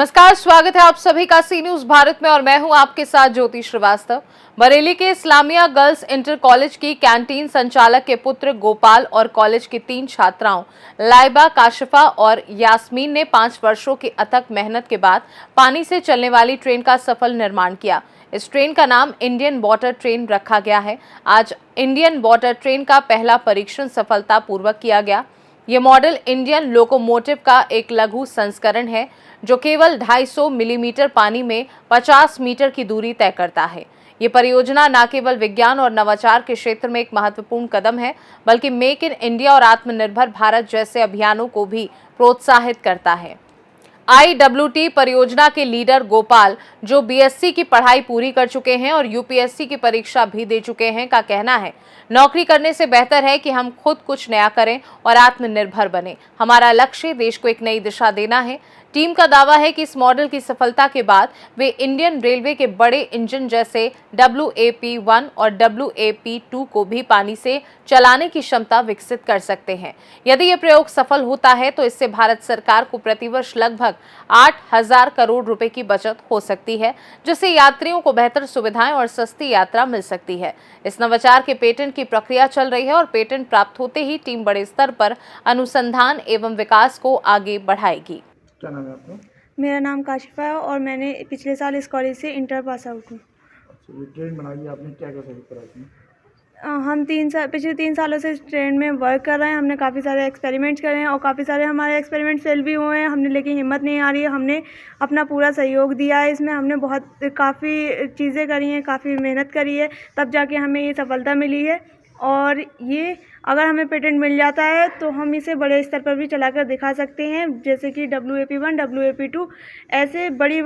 नमस्कार, स्वागत है आप सभी का सी न्यूज भारत में और मैं हूं आपके साथ ज्योति श्रीवास्तव। बरेली के इस्लामिया गर्ल्स इंटर कॉलेज की कैंटीन संचालक के पुत्र गोपाल और कॉलेज की 3 छात्राओं लाइबा, काशिफा और यास्मीन ने 5 वर्षों की अथक मेहनत के बाद पानी से चलने वाली ट्रेन का सफल निर्माण किया। इस ट्रेन का नाम इंडियन वाटर ट्रेन रखा गया है। आज इंडियन वाटर ट्रेन का पहला परीक्षण सफलतापूर्वक किया गया। ये मॉडल इंडियन लोकोमोटिव का एक लघु संस्करण है जो केवल 250 मिलीमीटर पानी में 50 मीटर की दूरी तय करता है। ये परियोजना न केवल विज्ञान और नवाचार के क्षेत्र में एक महत्वपूर्ण कदम है, बल्कि मेक इन इंडिया और आत्मनिर्भर भारत जैसे अभियानों को भी प्रोत्साहित करता है। IWT परियोजना के लीडर गोपाल, जो BSc की पढ़ाई पूरी कर चुके हैं और UPSC की परीक्षा भी दे चुके हैं, का कहना है, नौकरी करने से बेहतर है कि हम खुद कुछ नया करें और आत्मनिर्भर बने। हमारा लक्ष्य देश को एक नई दिशा देना है। टीम का दावा है कि इस मॉडल की सफलता के बाद वे इंडियन रेलवे के बड़े इंजन जैसे WAP-1 और WAP-2 को भी पानी से चलाने की क्षमता विकसित कर सकते हैं। यदि यह प्रयोग सफल होता है तो इससे भारत सरकार को प्रतिवर्ष लगभग 8,000 करोड़ रुपए की बचत हो सकती है, जिससे यात्रियों को बेहतर सुविधाएं और सस्ती यात्रा मिल सकती है। इस नवाचार के पेटेंट की प्रक्रिया चल रही है और पेटेंट प्राप्त होते ही टीम बड़े स्तर पर अनुसंधान एवं विकास को आगे बढ़ाएगी। क्या नाम है आपका? मेरा नाम काशिफा है और मैंने पिछले साल इस कॉलेज से इंटर पास आउट हूँ। अच्छा, ये ट्रेन बनाई है आपने, क्या क्या सहयोग करा इसमें? हम पिछले 3 सालों से इस ट्रेन में वर्क कर रहे हैं। हमने काफ़ी सारे एक्सपेरिमेंट्स करे हैं और काफ़ी सारे हमारे एक्सपेरिमेंट फेल भी हुए हैं हमने, लेकिन हिम्मत नहीं आ रही है। हमने अपना पूरा सहयोग दिया है इसमें। हमने काफ़ी चीज़ें करी हैं, काफ़ी मेहनत करी है, तब जाके हमें ये सफलता मिली है। और ये अगर हमें पेटेंट मिल जाता है तो हम इसे बड़े स्तर पर भी चलाकर दिखा सकते हैं, जैसे कि WAP-1, WAP-2 ऐसे बड़ी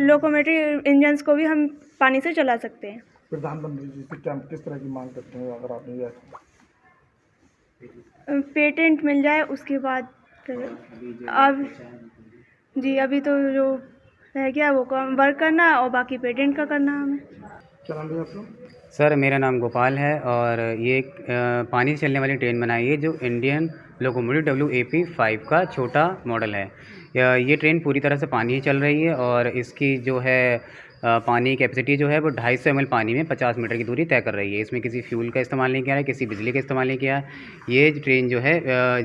लोकोमोटिव इंजन्स को भी हम पानी से चला सकते हैं। प्रधानमंत्री जी से क्या किस तरह की मांग करते हैं अगर आपने ये पेटेंट मिल जाए उसके बाद अब जी अभी तो जो रह गया वो वर्क करना और बाकी पेटेंट का करना हमें। क्या नाम है आपका? सर, मेरा नाम गोपाल है और ये एक पानी से चलने वाली ट्रेन बनाई है जो इंडियन लोकोमोटिव WAP-5 का छोटा मॉडल है। ये ट्रेन पूरी तरह से पानी ही चल रही है और इसकी जो है पानी कैपेसिटी जो है वो 250 ml पानी में 50 मीटर की दूरी तय कर रही है। इसमें किसी फ्यूल का इस्तेमाल नहीं किया है, किसी बिजली का इस्तेमाल नहीं किया है। ये ट्रेन जो है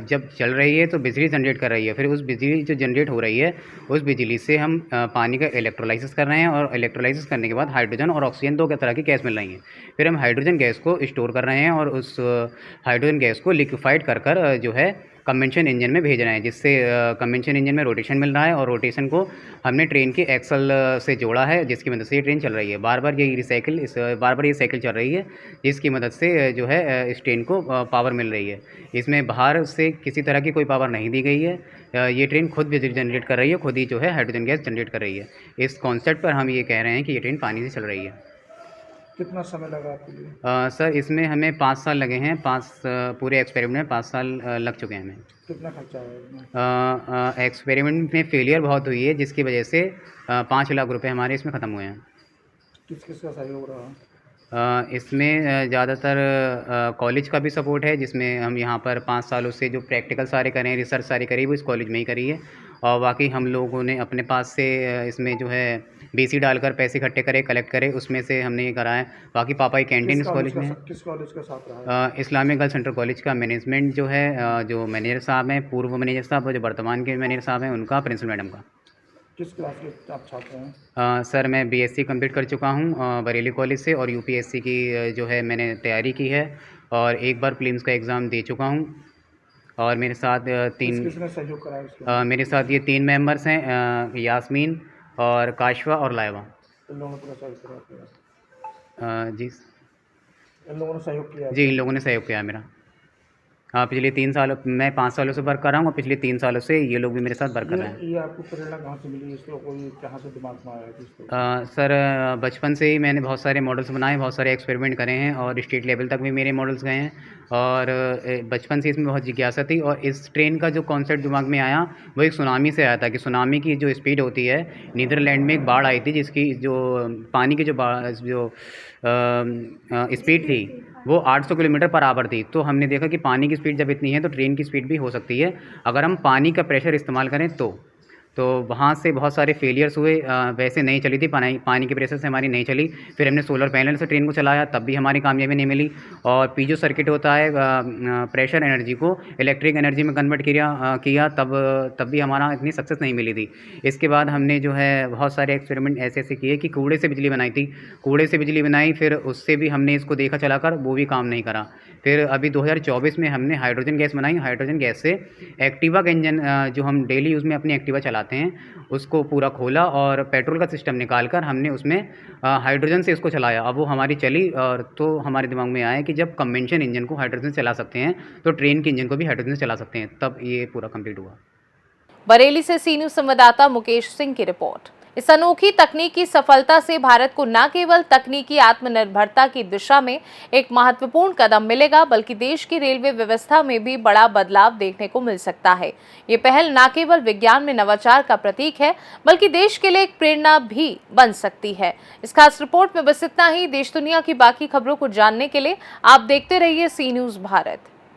जब चल रही है तो बिजली जनरेट कर रही है, फिर उस बिजली जो जनरेट हो रही है उस बिजली से हम पानी का इलेक्ट्रोलाइसिस कर रहे हैं और इलेक्ट्रोलाइसिस करने के बाद हाइड्रोजन और ऑक्सीजन 2 तरह की गैस मिल रही हैं। फिर हम हाइड्रोजन गैस को स्टोर कर रहे हैं और उस हाइड्रोजन गैस को लिक्विफाइड कर जो है कन्वेंशन इंजन में भेज रहे हैं, जिससे कन्वेंशन इंजन में रोटेशन मिल रहा है और रोटेशन को हमने ट्रेन के एक्सल से जोड़ा है, जिसकी मदद से ये ट्रेन चल रही है। बार बार ये साइकिल चल रही है, जिसकी मदद से जो है इस ट्रेन को पावर मिल रही है। इसमें बाहर से किसी तरह की कोई पावर नहीं दी गई है। ये ट्रेन खुद बिजली जनरेट कर रही है, खुद ही जो है हाइड्रोजन गैस जनरेट कर रही है। इस कॉन्सेप्ट पर हम ये कह रहे हैं कि ये ट्रेन पानी से चल रही है। कितना समय लगा आपके लिए? सर, इसमें हमें 5 साल लगे हैं। पूरे एक्सपेरिमेंट में 5 साल लग चुके हैं हमें। कितना खर्चा आया इसमें? एक्सपेरिमेंट में फेलियर बहुत हुई है, जिसकी वजह से 5 लाख रुपए हमारे इसमें ख़त्म हुए हैं। किस किस का सहयोग रहा? इसमें ज़्यादातर कॉलेज का भी सपोर्ट है, जिसमें हम यहाँ पर 5 सालों से जो प्रैक्टिकल सारे करें, रिसर्च सारी करी वो इस कॉलेज में ही करी है। और बाकी हम लोगों ने अपने पास से इसमें जो है BC डालकर पैसे इकट्ठे करे, कलेक्ट करे, उसमें से हमने ये करा है। बाकी पापा की कैंटीन इस कॉलेज में है। किस कॉलेज का साथ रहा है? इस्लामिया गर्ल्स इंटर कॉलेज का मैनेजमेंट जो है, जो मैनेजर साहब हैं, पूर्व मैनेजर साहब और जो वर्तमान के मैनेजर साहब हैं, उनका, प्रिंसिपल मैडम का। किस क्लास के आप छात्र हैं? सर, मैं BSc कंप्लीट कर चुका हूँ बरेली कॉलेज से और UPSC की जो है मैंने तैयारी की है और एक बार प्रीलिम्स का एग्ज़ाम दे चुका हूँ। और मेरे साथ किसने सहयोग करा है इसके? मेरे साथ ये 3 मेंबर्स हैं, यास्मीन और काशिफा और लाइबा। इन लोगों ने पूरा सहयोग करा है? जी इन लोगों ने सहयोग किया है? जी, इन लोगों ने सहयोग किया है मेरा। पिछले 3 साल, मैं 5 सालों से वर्क कर रहा हूँ और पिछले 3 सालों से ये लोग भी मेरे साथ वर्क कर रहे हैं। ये आपको प्रेरणा कहाँ से मिली? इसको कोई कहाँ से दिमाग में आया है? सर, बचपन से ही मैंने बहुत सारे मॉडल्स बनाए, बहुत सारे एक्सपेरिमेंट करे हैं और स्टेट लेवल तक भी मेरे मॉडल्स गए हैं। और बचपन से इसमें बहुत जिज्ञासा थी और इस ट्रेन का जो कॉन्सेप्ट दिमाग में आया वो एक सुनामी से आया था कि सुनामी की जो स्पीड होती है, नीदरलैंड में एक बाढ़ आई थी जिसकी जो पानी की जो स्पीड थी वो 800 किलोमीटर पर आवर थी। तो हमने देखा कि पानी की स्पीड जब इतनी है तो ट्रेन की स्पीड भी हो सकती है अगर हम पानी का प्रेशर इस्तेमाल करें तो वहाँ से बहुत सारे फेलियर्स हुए। वैसे नहीं चली थी, पानी के प्रेशर से हमारी नहीं चली। फिर हमने सोलर पैनल से ट्रेन को चलाया, तब भी हमारी कामयाबी नहीं मिली। और पीजो सर्किट होता है, प्रेशर एनर्जी को इलेक्ट्रिक एनर्जी में कन्वर्ट किया तब भी हमारा इतनी सक्सेस नहीं मिली थी। इसके बाद हमने जो है बहुत सारे एक्सपेरिमेंट ऐसे किए कि कूड़े से बिजली बनाई थी, कूड़े से बिजली बनाई, फिर उससे भी हमने इसको देखा चलाकर, वो भी काम नहीं करा। फिर अभी 2024 में हमने हाइड्रोजन गैस बनाई। हाइड्रोजन गैस से एक्टिवा का इंजन, जो हम डेली यूज़ में अपनी एक्टिवा चलाते हैं, उसको पूरा खोला और पेट्रोल का सिस्टम निकाल कर हमने उसमें हाइड्रोजन से इसको चलाया। अब वो हमारी चली, और तो हमारे दिमाग में आया कि जब कन्वेंशन इंजन को हाइड्रोजन से चला सकते हैं तो ट्रेन के इंजन को भी हाइड्रोजन से चला सकते हैं। तब ये पूरा कंप्लीट हुआ। बरेली से सी न्यूज़ संवाददाता मुकेश सिंह की रिपोर्ट। इस अनोखी तकनीक की सफलता से भारत को न केवल तकनीकी आत्मनिर्भरता की दिशा में एक महत्वपूर्ण कदम मिलेगा, बल्कि देश की रेलवे व्यवस्था में भी बड़ा बदलाव देखने को मिल सकता है। ये पहल न केवल विज्ञान में नवाचार का प्रतीक है, बल्कि देश के लिए एक प्रेरणा भी बन सकती है। इस खास रिपोर्ट में बस इतना ही। देश दुनिया की बाकी खबरों को जानने के लिए आप देखते रहिए सी न्यूज़ भारत।